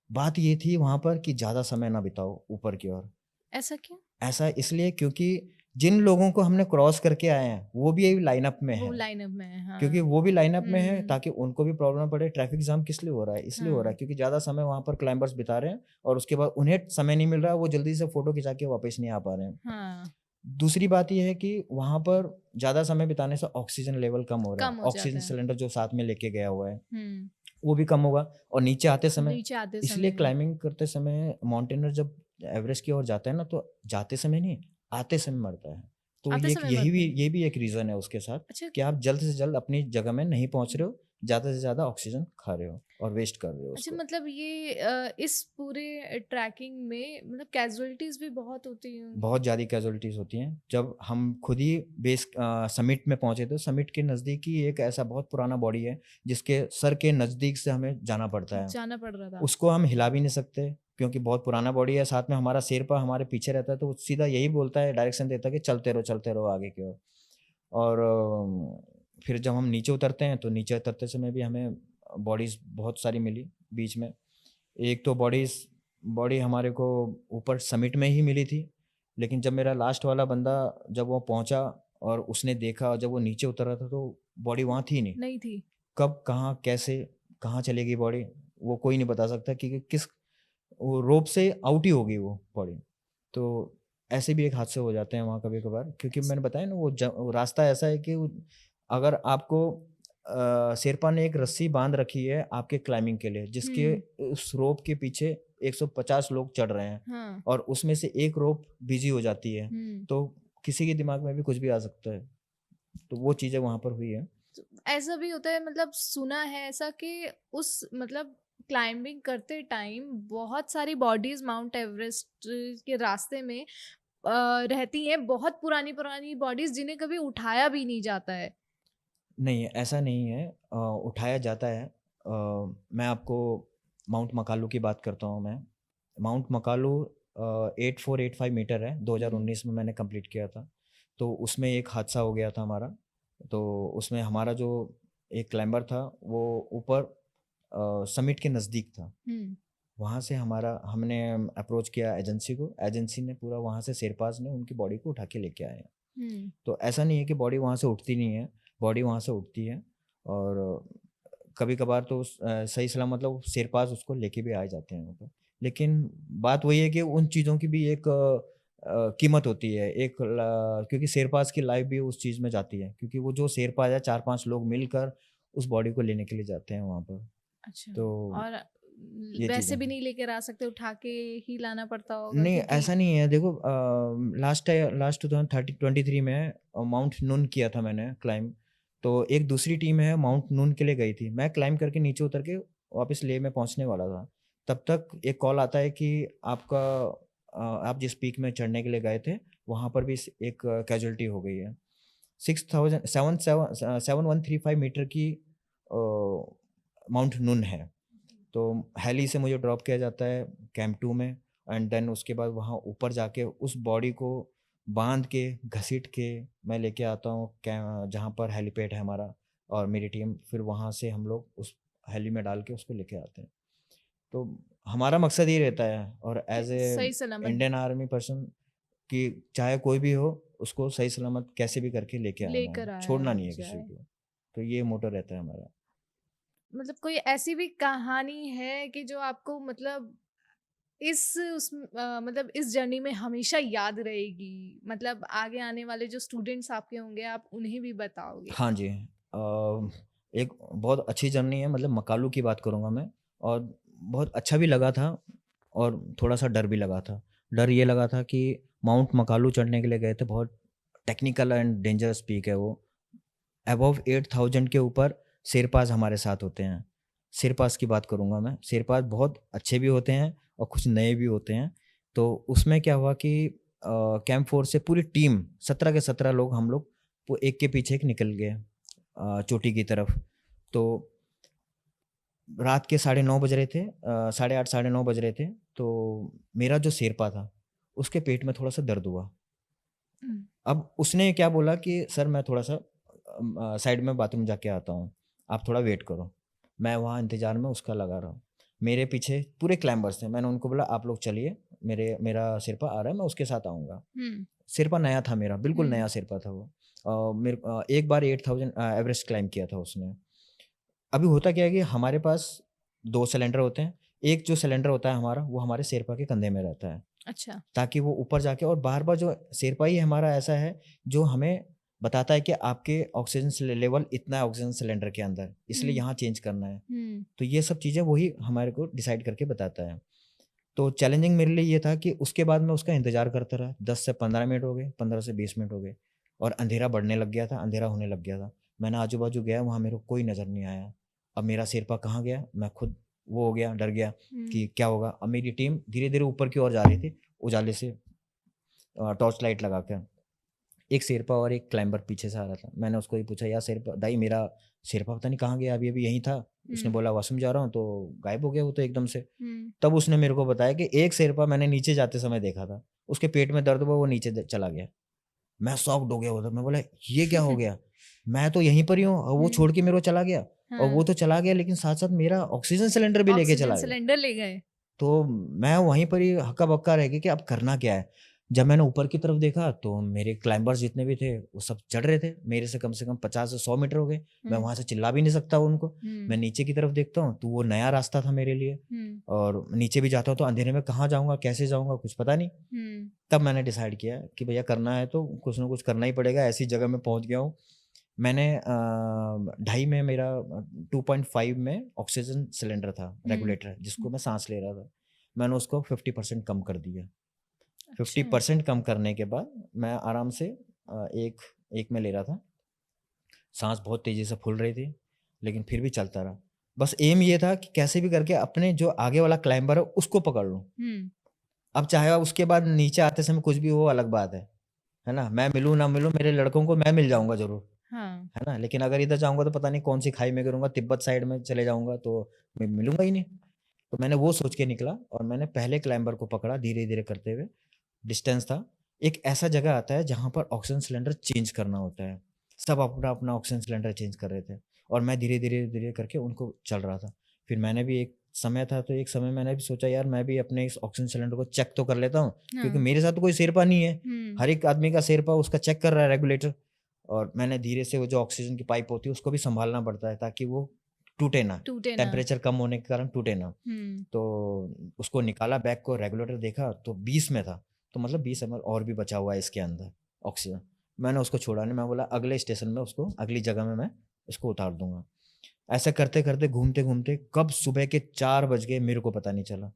बात ये थी वहाँ पर कि ज़्यादा समय ना बिताओ ऊपर की ओर। ऐसा क्यों? ऐसा इसलिए क्योंकि जिन लोगों को हमने क्रॉस करके आए हैं वो भी यही लाइनअप में वो है, लाइनअप में है। हाँ। क्योंकि वो भी लाइनअप में है, हम्म। ताकि उनको भी प्रॉब्लम ना पड़े। ट्रैफिक जाम किस लिए हो रहा है? इसलिए हो रहा है हाँ। क्योंकि ज़्यादा समय वहाँ पर क्लाइंबर्स बिता रहे हैं और उसके बाद उन्हें समय नहीं मिल रहा है, वो जल्दी से फोटो खिंचा के वापस नहीं आ पा रहे हैं। हाँ। दूसरी बात ये है कि वहाँ पर ज़्यादा समय बिताने से ऑक्सीजन लेवल कम हो रहा कम है, हो ऑक्सीजन जाता है। सिलेंडर जो साथ में लेके गया हुआ है हम्म। वो भी कम होगा। और नीचे आते समय, नीचे आते इसलिए समय। क्लाइंबिंग करते समय माउंटेनर जब एवरेस्ट की ओर जाता है ना, तो जाते समय नहीं, आते समय मरता है। तो आते समय मरते हैं। ये भी एक रीज़न है उसके साथ अच्छा। कि आप जल्द से जल्द अपनी जगह में नहीं पहुँच रहे हो, ज़्यादा से ज़्यादा ऑक्सीजन खा रहे हो और वेस्ट कर रहे हो अच्छा, उसको। मतलब ये इस पूरे ट्रैकिंग में मतलब कैजुअलिटीज भी बहुत होती हैं। बहुत ज़्यादा कैजुअलिटीज़ होती हैं। जब हम खुद ही बेस समिट में पहुँचे, तो समिट के नज़दीक ही एक ऐसा बहुत पुराना बॉडी है, जिसके सर के नज़दीक से हमें जाना पड़ता है। जाना पड़ रहा था। उसको हम हिला भी नहीं सकते, क्योंकि बहुत पुराना बॉडी है। साथ में हमारा शेरपा हमारे पीछे रहता है, तो वो सीधा यही बोलता है, डायरेक्शन देता है कि चलते रहो आगे की ओर। और फिर जब हम नीचे उतरते हैं, तो नीचे उतरते समय भी हमें बॉडीज़ बहुत सारी मिली बीच में। एक तो बॉडी हमारे को ऊपर समिट में ही मिली थी, लेकिन जब मेरा लास्ट वाला बंदा जब वो पहुंचा और उसने देखा, जब वो नीचे उतर रहा था तो बॉडी वहाँ थी नहीं। नहीं थी। कब कहाँ कैसे कहाँ चलेगी बॉडी वो कोई नहीं बता सकता, क्योंकि किस वो रोप से आउट ही होगी वो बॉडी। तो ऐसे भी एक हादसे हो जाते हैं वहाँ कभी कभार, क्योंकि मैंने बताया ना वो रास्ता ऐसा है कि अगर आपको शेरपा ने एक रस्सी बांध रखी है आपके क्लाइंबिंग के लिए, जिसके उस रोप के पीछे 150 लोग चढ़ रहे हैं, हाँ। और उसमें से एक रोप बिजी हो जाती है, तो किसी के दिमाग में भी कुछ भी आ सकता है। तो वो चीज़ें वहाँ पर हुई है। ऐसा भी होता है, मतलब सुना है ऐसा कि उस मतलब क्लाइंबिंग करते टाइम बहुत सारी बॉडीज माउंट एवरेस्ट के रास्ते में रहती हैं, बहुत पुरानी पुरानी बॉडीज जिन्हें कभी उठाया भी नहीं जाता है। नहीं, ऐसा नहीं है, उठाया जाता है। मैं आपको माउंट मकालू की बात करता हूँ मैं। माउंट मकालू 8485 मीटर है, 2019 में मैंने कंप्लीट किया था। तो उसमें एक हादसा हो गया था हमारा। तो उसमें हमारा जो एक क्लाइंबर था वो ऊपर समिट के नज़दीक था। वहाँ से हमने अप्रोच किया एजेंसी को, एजेंसी ने पूरा वहाँ से शेरपाज ने उनकी बॉडी को उठा के लेके आए हैं। तो ऐसा नहीं है कि बॉडी वहाँ से उठती नहीं है, बॉडी वहाँ से उठती है, और कभी कभार तो सही सलामत मतलब शेरपाज उसको लेके भी आ जाते हैं वहाँ पर। लेकिन बात वही है कि उन चीज़ों की भी एक कीमत होती है, क्योंकि शेरपाज की लाइफ भी उस चीज़ में जाती है, क्योंकि वो जो शेरपाज है 4-5 लोग मिलकर उस बॉडी को लेने के लिए जाते हैं वहाँ पर। अच्छा। तो और ये वैसे चीज़ें भी हैं। नहीं लेकर आ सकते, उठा के ही लाना पड़ता होगा नहीं, क्योंकि ऐसा नहीं है। देखो लास्ट 2023 में माउंट नून किया था मैंने क्लाइंब। तो एक दूसरी टीम है माउंट नून के लिए गई थी, मैं क्लाइंब करके नीचे उतर के वापस लेह में पहुंचने वाला था। तब तक एक कॉल आता है कि आपका आप जिस पीक में चढ़ने के लिए गए थे वहाँ पर भी एक कैजुअलिटी हो गई है। 7,135 मीटर की माउंट नून है। तो हेली से मुझे ड्रॉप किया जाता है कैंप 2 में, एंड देन उसके बाद वहाँ ऊपर जाके उस बॉडी को बांध के घसीट के मैं लेके आता हूँ जहाँ पर हेलीपैड है हमारा, और मेरी टीम फिर वहाँ से हम लोग उस हेली में डाल के उसको लेके आते हैं। तो हमारा मकसद ये रहता है, और एज ए सही सलामत इंडियन आर्मी पर्सन कि चाहे कोई भी हो उसको सही सलामत कैसे भी करके लेके आना लेकर है, आया छोड़ना नहीं है किसी जाए। को। तो ये मोटो रहता है हमारा। मतलब कोई ऐसी भी कहानी है कि जो आपको मतलब मतलब इस जर्नी में हमेशा याद रहेगी, मतलब आगे आने वाले जो स्टूडेंट्स आपके होंगे आप उन्हें भी बताओगे? हाँ जी, एक बहुत अच्छी जर्नी है, मतलब मकालू की बात करूँगा मैं। और बहुत अच्छा भी लगा था, और थोड़ा सा डर भी लगा था। डर ये लगा था कि माउंट मकालू चढ़ने के लिए गए थे, बहुत टेक्निकल एंड डेंजरस पीक है वो। अबव 8000 के ऊपर शेरपाज हमारे साथ होते हैं। शेरपाज की बात करूँगा मैं, शेरपाज बहुत अच्छे भी होते हैं और कुछ नए भी होते हैं। तो उसमें क्या हुआ कि कैंप 4 से पूरी टीम 17 के 17 लोग हम लोग एक के पीछे एक निकल गए चोटी की तरफ। तो रात के 9:30 बज रहे थे, 8:30 9:30 बज रहे थे। तो मेरा जो शेरपा था उसके पेट में थोड़ा सा दर्द हुआ। अब उसने क्या बोला कि सर मैं थोड़ा सा साइड में बाथरूम जाके आता हूँ, आप थोड़ा वेट करो। मैं वहाँ इंतज़ार में उसका लगा रहा हूँ। मेरे पीछे पूरे क्लाइंबर्स थे, मैंने उनको बोला आप लोग चलिए, मेरा सिरपा आ रहा है, मैं उसके साथ आऊँगा। सिरपा नया था मेरा, बिल्कुल नया सिरपा था वो। एक बार 8000 एवरेस्ट क्लाइंब किया था उसने। अभी होता क्या है कि हमारे पास 2 सिलेंडर होते हैं, एक जो सिलेंडर होता है हमारा वो हमारे शेरपा के कंधे में रहता है। अच्छा। ताकि वो ऊपर जाके, और बार-बार जो शेरपा ही हमारा ऐसा है जो हमें बताता है कि आपके ऑक्सीजन लेवल इतना है ऑक्सीजन सिलेंडर के अंदर, इसलिए यहाँ चेंज करना है। तो ये सब चीज़ें वही हमारे को डिसाइड करके बताता है। तो चैलेंजिंग मेरे लिए ये था कि उसके बाद मैं उसका इंतज़ार करता रहा। 10 से 15 मिनट हो गए, 15 से 20 मिनट हो गए, और अंधेरा बढ़ने लग गया था, अंधेरा होने लग गया था। मैंने आजू-बाजू गया, वहाँ मेरे को कोई नज़र नहीं आया। अब मेरा शेरपा कहाँ गया? मैं खुद वो हो गया, डर गया कि क्या होगा? अब मेरी टीम धीरे-धीरे ऊपर की ओर जा रही थी, उजाले से टॉर्च लाइट लगा कर। एक शेरपा और एक क्लाइंबर पीछे से आ रहा था। मैंने उसको ही पूछा, यार शेरपा दाई मेरा शेरपा पता नहीं कहाँ गया, अभी-अभी यहीं था। उसने बोला वॉशरूम जा रहा हूँ, तो गायब हो गया वो तो एकदम से। तब उसने मेरे को बताया कि एक शेरपा मैंने नीचे जाते समय देखा था, उसके पेट में दर्द हुआ, वो नीचे चला गया। मैं शॉक्ड हो गया उधर, मैं बोला ये क्या हो गया? मैं तो यहीं पर ही हूँ और वो छोड़ के मेरे को चला गया। और वो तो चला गया लेकिन साथ-साथ मेरा ऑक्सीजन सिलेंडर भी लेके ऑक्सीजन चला गया। सिलेंडर ले गए। तो मैं वहीं पर ही हक्का-बक्का रह गया कि अब करना क्या है? जब मैंने ऊपर की तरफ देखा तो मेरे क्लाइंबर्स जितने भी थे वो सब चढ़ रहे थे, मेरे से कम 50 से 100 मीटर हो गए। मैं वहाँ से चिल्ला भी नहीं सकता उनको। मैं नीचे की तरफ देखता हूँ तो वो नया रास्ता था मेरे लिए, और नीचे भी जाता हूँ तो अंधेरे में कहाँ जाऊँगा, कैसे जाऊँगा, कुछ पता नहीं। तब मैंने डिसाइड किया कि भैया करना है तो कुछ ना कुछ करना ही पड़ेगा, ऐसी जगह में पहुँच गया हूँ। मैंने 2.5 में मेरा 2.5 में ऑक्सीजन सिलेंडर था, रेगुलेटर, जिसको मैं सांस ले रहा था। मैंने उसको 50% कम कर दिया। 50% कम करने के बाद मैं आराम से एक में ले रहा था। सांस बहुत तेजी से फूल रही थी, लेकिन फिर भी चलता रहा। बस एम ये था कि कैसे भी करके अपने जो आगे वाला क्लाइंबर है उसको पकड़ लूं। अब चाहे उसके बाद नीचे आते समय कुछ भी हो, अलग बात है ना। मैं मिलूं ना मिलूं, मेरे लड़कों को मैं मिल जाऊंगा जरूर, है ना। लेकिन अगर इधर जाऊंगा तो पता नहीं कौन सी खाई में गिरूंगा, तिब्बत साइड में चले जाऊंगा तो मैं मिलूंगा ही नहीं। तो मैंने वो सोच के निकला और मैंने पहले क्लाइंबर को पकड़ा, धीरे धीरे करते हुए। डिस्टेंस था, एक ऐसा जगह आता है जहाँ पर ऑक्सीजन सिलेंडर चेंज करना होता है। सब अपना अपना ऑक्सीजन सिलेंडर चेंज कर रहे थे और मैं धीरे धीरे धीरे करके उनको चल रहा था। फिर मैंने भी एक समय था तो एक समय मैंने भी सोचा यार मैं भी अपने इस ऑक्सीजन सिलेंडर को चेक तो कर लेता हूँ, क्योंकि मेरे साथ तो कोई शेरपा नहीं है। हर एक आदमी का शेरपा उसका चेक कर रहा है रेगुलेटर। और मैंने धीरे से वो जो ऑक्सीजन की पाइप होती है उसको भी संभालना पड़ता है ताकि वो टूटे ना, टेम्परेचर कम होने के कारण टूटे ना। तो उसको निकाला, बैग को, रेगुलेटर देखा तो 20 में था, तो मतलब 20 ml और भी बचा हुआ है इसके अंदर ऑक्सीजन। मैंने उसको छोड़ा नहीं, मैं बोला अगले स्टेशन में उसको, अगली जगह में मैं इसको उतार दूंगा। ऐसा करते करते घूमते घूमते कब सुबह के 4 बज गए मेरे को पता नहीं चला।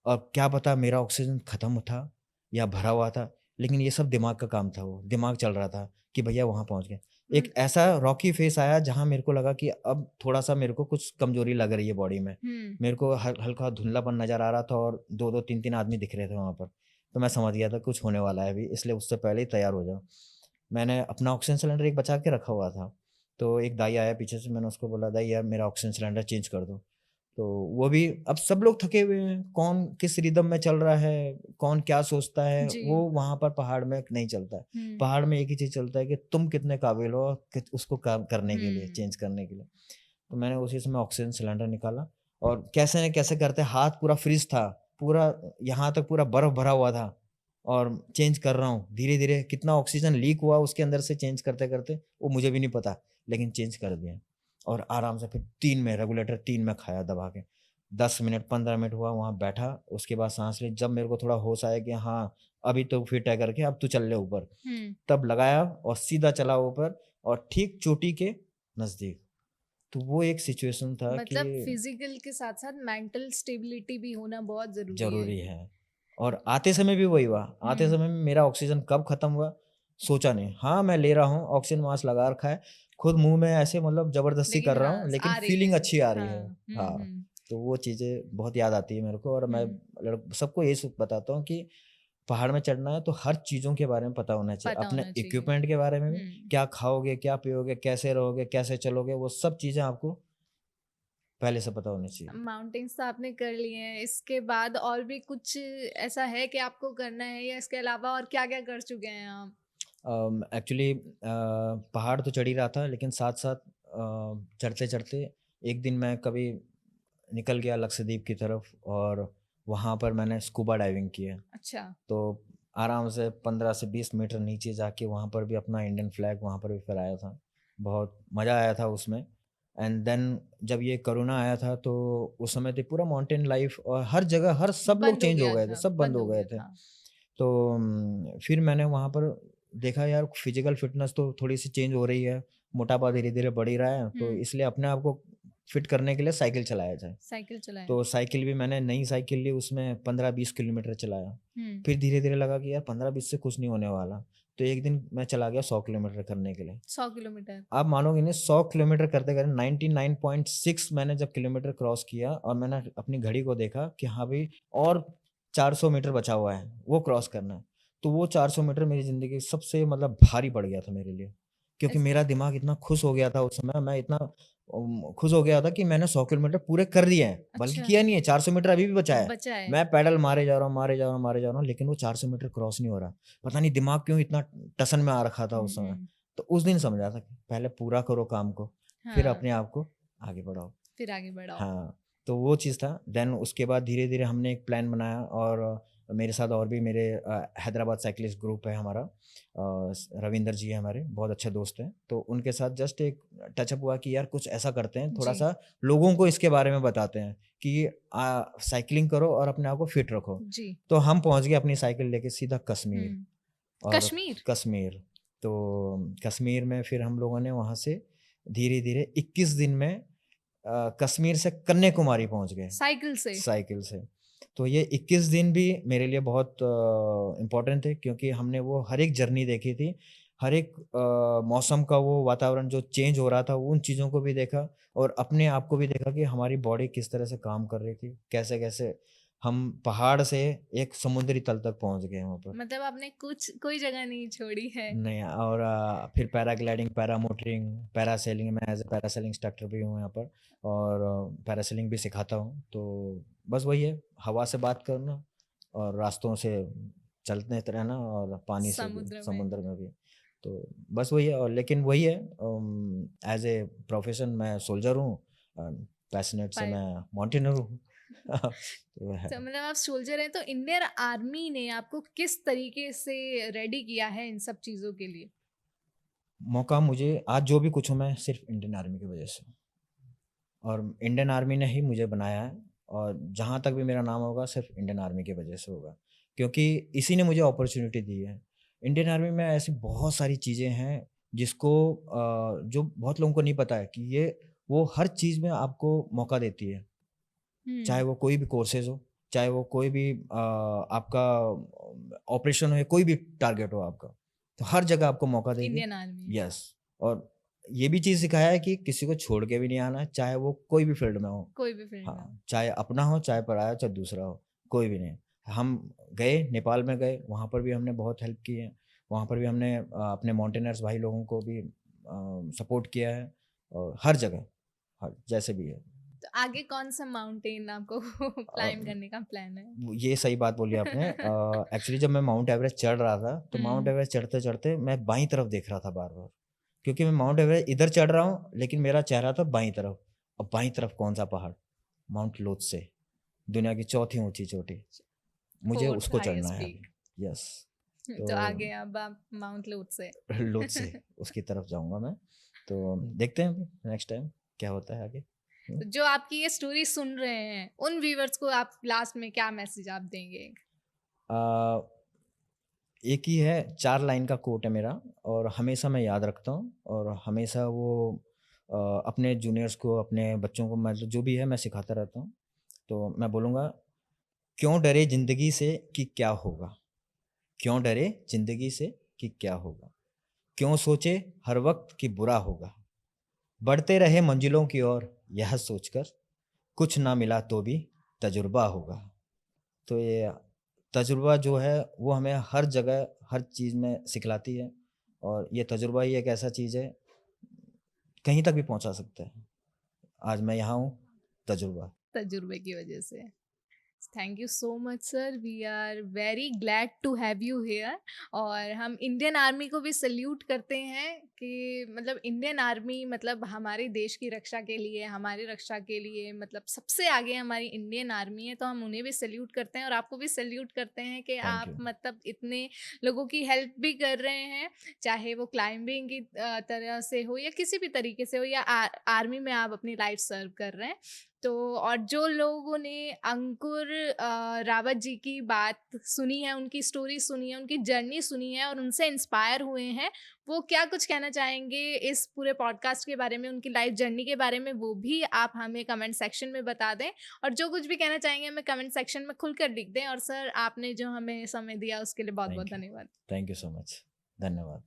और क्या पता मेरा ऑक्सीजन खत्म था या भरा हुआ था, लेकिन ये सब दिमाग का काम था। वो दिमाग चल रहा था कि भैया वहां पहुंच गए। एक ऐसा रॉकी फेस आया जहां मेरे को लगा कि अब थोड़ा सा मेरे को कुछ कमजोरी लग रही है बॉडी में। मेरे को हल्का धुंधलापन नजर आ रहा था और 2-2 3-3 आदमी दिख रहे थे वहां पर। तो मैं समझ गया था कुछ होने वाला है अभी, इसलिए उससे पहले ही तैयार हो जाओ। मैंने अपना ऑक्सीजन सिलेंडर एक बचा के रखा हुआ था। तो एक दाई आया पीछे से, मैंने उसको बोला दाई यार मेरा ऑक्सीजन सिलेंडर चेंज कर दो। तो वो भी, अब सब लोग थके हुए हैं, कौन किस रिदम में चल रहा है, कौन क्या सोचता है, वो वहां पर पहाड़ में नहीं चलता है। पहाड़ में एक ही चीज चलता है कि तुम कितने काबिल हो उसको काम करने के लिए, चेंज करने के लिए। तो मैंने उसी समय ऑक्सीजन सिलेंडर निकाला और कैसे न कैसे करते, हाथ पूरा फ्रीज था, पूरा यहाँ तक पूरा बर्फ भरा हुआ था, और चेंज कर रहा हूँ धीरे धीरे। कितना ऑक्सीजन लीक हुआ उसके अंदर से चेंज करते करते वो मुझे भी नहीं पता, लेकिन चेंज कर दिया। और आराम से फिर 3 में, रेगुलेटर 3 में खाया दबा के। 10 मिनट 15 मिनट हुआ वहाँ बैठा, उसके बाद सांस ली। जब मेरे को थोड़ा होश आया कि हाँ अभी तो फिट है करके, अब तू चल ले ऊपर, तब लगाया और सीधा चला ऊपर और ठीक चोटी के नजदीक। तो वो एक सिचुएशन था मतलब कि फिजिकल के साथ साथ मेंटल स्टेबिलिटी भी होना बहुत जरूरी है। और आते समय भी वही हुआ, आते समय में मेरा ऑक्सीजन कब खत्म हुआ सोचा नहीं। हाँ मैं ले रहा हूँ, ऑक्सीजन मास्क लगा रखा है, खुद मुंह में ऐसे मतलब जबरदस्ती कर रहा हूँ, लेकिन फीलिंग अच्छी आ रही है। हाँ, तो वो चीजें बहुत याद आती है मेरे को। और मैं सबको ये बताता हूँ कि पहाड़ में चढ़ना है तो हर चीजों के बारे में पता होना चाहिए, अपने इक्विपमेंट के बारे में भी, क्या खाओगे, क्या पियोगे, कैसे रहोगे, कैसे चलोगे, वो सब चीजें आपको पहले से पता होनी चाहिए। माउंटेन्स तो आपने कर लिए हैं, इसके बाद और भी कुछ ऐसा है कि आपको करना है, या इसके अलावा और क्या क्या कर चुके हैं आप? एक्चुअली पहाड़ तो चढ़ ही रहा था, लेकिन साथ साथ चढ़ते चढ़ते एक दिन मैं कभी निकल गया लक्षद्वीप की तरफ, और वहाँ पर मैंने स्कूबा डाइविंग किया। अच्छा। तो आराम से 15 से 20 मीटर नीचे जाके वहाँ पर भी अपना इंडियन फ्लैग वहाँ पर भी फहराया था। बहुत मज़ा आया था उसमें। एंड देन जब ये कोरोना आया था तो उस समय तो पूरा माउंटेन लाइफ और हर जगह हर सब लोग बंद हो चेंज हो गया गए थे, था, सब बंद हो गए गया थे। था। तो फिर मैंने वहाँ पर देखा यार फिजिकल फिटनेस तो थोड़ी सी चेंज हो रही है, मोटापा धीरे धीरे बढ़ ही रहा है, तो इसलिए अपने आप को फिट करने के लिए साइकिल चलाया जाए। साइकिल चलाया। तो साइकिल भी मैंने नई साइकिल ली, उसमें 15-20 किलोमीटर चलाया। फिर धीरे धीरे लगा कि यार 15-20 से कुछ नहीं होने वाला, तो एक दिन मैं चला गया 100 किलोमीटर करने के लिए। 100 किलोमीटर? आप मानोगे नहीं, 100 किलोमीटर करते करते 99.6 मैंने जब किलोमीटर क्रॉस किया और मैंने अपनी घड़ी को देखा कि हाँ भाई और 400 मीटर बचा हुआ है, वो क्रॉस करना है। तो वो 400 मीटर मेरी जिंदगी की सबसे मतलब भारी पड़ गया था मेरे लिए, क्योंकि मेरा दिमाग इतना खुश हो गया था उस समय। मैं इतना खुश हो गया था कि मैंने 100 किलोमीटर पूरे कर दिए हैं। बल्कि किया नहीं है, 400 मीटर अभी भी बचा है। मैं पैडल मारे जा रहा हूँ, मारे जा रहा हूँ, मारे जा रहा हूँ, लेकिन वो 400 मीटर क्रॉस नहीं हो रहा। पता नहीं दिमाग क्यों इतना टसन में आ रखा था उस समय। तो उस दिन समझा था कि पहले पूरा करो काम को, फिर अपने आप को आगे बढ़ाओ, फिर आगे बढ़ाओ। हाँ, तो वो चीज़ था। देन उसके बाद धीरे धीरे हमने एक प्लान बनाया और मेरे साथ और भी मेरे हैदराबाद साइकिलिस्ट ग्रुप है हमारा, रविंदर जी है हमारे, बहुत अच्छे दोस्त हैं। तो उनके साथ जस्ट एक टचअप हुआ कि यार कुछ ऐसा करते हैं, थोड़ा जी। सा लोगों को इसके बारे में बताते हैं कि साइकिलिंग करो और अपने आप को फिट रखो। जी। तो हम पहुंच गए अपनी साइकिल लेके सीधा कश्मीर। हम्म। और कश्मीर? कश्मीर, तो कश्मीर में फिर हम लोगों ने वहाँ से धीरे धीरे 21 दिन में कश्मीर से कन्याकुमारी पहुँच गए साइकिल से? साइकिल से। तो ये 21 दिन भी मेरे लिए बहुत इम्पोर्टेंट थे, क्योंकि हमने वो हर एक जर्नी देखी थी, हर एक मौसम का वो वातावरण जो चेंज हो रहा था उन चीज़ों को भी देखा, और अपने आप को भी देखा कि हमारी बॉडी किस तरह से काम कर रही थी, कैसे कैसे हम पहाड़ से एक समुद्री तल तक पहुंच गए वहाँ पर। मतलब आपने कुछ कोई जगह नहीं छोड़ी है। नहीं, और फिर पैराग्लाइडिंग, पैरामोटरिंग, पैरासेलिंग, मैं एज ए पैरासेलिंग इंस्ट्रक्टर भी हूँ यहाँ पर, और पैरासेलिंग भी सिखाता हूँ। तो बस वही है, हवा से बात करना और रास्तों से चलते रहना, और पानी से भी, समुद्र में? समुद्र में भी। तो बस वही है, और लेकिन वही है, एज ए प्रोफेशन मैं सोल्जर हूँ, पैशनेट से मैं माउंटेनर हूँ। तो है। तो मतलब आप सोल्जर हैं, तो इंडियन आर्मी ने आपको किस तरीके से रेडी किया है इन सब चीजों के लिए? मौका मुझे आज जो भी कुछ हूँ मैं सिर्फ इंडियन आर्मी की वजह से, और इंडियन आर्मी ने ही मुझे बनाया है, और जहाँ तक भी मेरा नाम होगा सिर्फ इंडियन आर्मी की वजह से होगा, क्योंकि इसी ने मुझे अपॉर्चुनिटी दी है। इंडियन आर्मी में ऐसी बहुत सारी चीज़ें हैं जिसको जो बहुत लोगों को नहीं पता है, कि ये वो हर चीज़ में आपको मौका देती है, चाहे हम्म। वो कोई भी कोर्सेज हो, चाहे वो कोई भी आपका ऑपरेशन हो, या कोई भी टारगेट हो आपका, तो हर जगह आपको मौका देगी। Indian army? यस। और ये भी चीज़ सिखाया है कि किसी को छोड़ के भी नहीं आना, चाहे वो कोई भी फील्ड में हो। कोई भी फील्ड में हो। हाँ, चाहे अपना हो, चाहे पराया हो, चाहे दूसरा हो, कोई भी नहीं। हम गए, नेपाल में गए, वहाँ पर भी हमने बहुत हेल्प की है, वहाँ पर भी हमने अपने माउंटेनर्स भाई लोगों को भी सपोर्ट किया है, और हर जगह, हर जैसे भी है। तो आगे कौन सा माउंटेन आपको क्लाइम करने का प्लान है? ये सही बात बोली आपने। एक्चुअली जब मैं माउंट एवरेस्ट चढ़ रहा था, तो माउंट हम्म। एवरेस्ट चढ़ते चढ़ते मैं बाईं तरफ देख रहा था बार बार, क्योंकि मैं माउंट एवरेस्ट इधर चढ़ रहा हूँ, लेकिन मेरा चेहरा था बाईं तरफ। अब बाईं तरफ कौन सा पहाड़? माउंट लोत्से, दुनिया की चौथी ऊंची चोटी, मुझे फोर्थ उसको चढ़ना हाईएस्ट है पीक? अभी। यस। तो आगे अब आप माउंट लोत्से? लोत्से, उसकी तरफ जाऊंगा मैं। तो देखते हैं नेक्स्ट टाइम क्या होता है आगे। तो जो आपकी ये स्टोरी सुन रहे हैं उन व्यूअर्स को आप लास्ट में क्या मैसेज आप देंगे? आ, एक ही है, 4 लाइन का कोट है मेरा, और हमेशा मैं याद रखता हूँ, और हमेशा वो अपने जूनियर्स को, अपने बच्चों को, मतलब जो भी है मैं सिखाता रहता हूँ। तो मैं बोलूँगा, क्यों डरे ज़िंदगी से कि क्या होगा, क्यों डरे ज़िंदगी से कि क्या होगा, क्यों सोचे हर वक्त कि बुरा होगा, बढ़ते रहे मंजिलों की ओर यह सोचकर, कुछ ना मिला तो भी तजुर्बा होगा। तो ये तजुर्बा जो है वो हमें हर जगह, हर चीज़ में सिखलाती है, और ये तजुर्बा ही एक ऐसा चीज़ है, कहीं तक भी पहुंचा सकता है। आज मैं यहाँ हूँ, तजुर्बा। तजुर्बे की वजह से। Thank you so much sir, we are very glad to have you here. और हम इंडियन आर्मी को भी सल्यूट करते हैं कि मतलब इंडियन आर्मी मतलब हमारे देश की रक्षा के लिए, हमारी रक्षा के लिए मतलब सबसे आगे हमारी इंडियन आर्मी है। तो हम उन्हें भी सल्यूट करते हैं, और आपको भी सल्यूट करते हैं कि थैंक आप यू। मतलब इतने लोगों की हेल्प भी कर रहे हैं, चाहे वो क्लाइंबिंग की तरह से हो या किसी भी तरीके से हो, या आर्मी में आप अपनी लाइफ सर्व कर रहे हैं। तो और जो लोगों ने अंकुर रावत जी की बात सुनी है, उनकी स्टोरी सुनी है, उनकी जर्नी सुनी है और उनसे इंस्पायर हुए हैं, वो क्या कुछ कहना चाहेंगे इस पूरे पॉडकास्ट के बारे में, उनकी लाइफ जर्नी के बारे में, वो भी आप हमें कमेंट सेक्शन में बता दें। और जो कुछ भी कहना चाहेंगे हमें कमेंट सेक्शन में खुलकर लिख दें। और सर, आपने जो हमें समय दिया उसके लिए बहुत बहुत धन्यवाद। Thank you so much. धन्यवाद।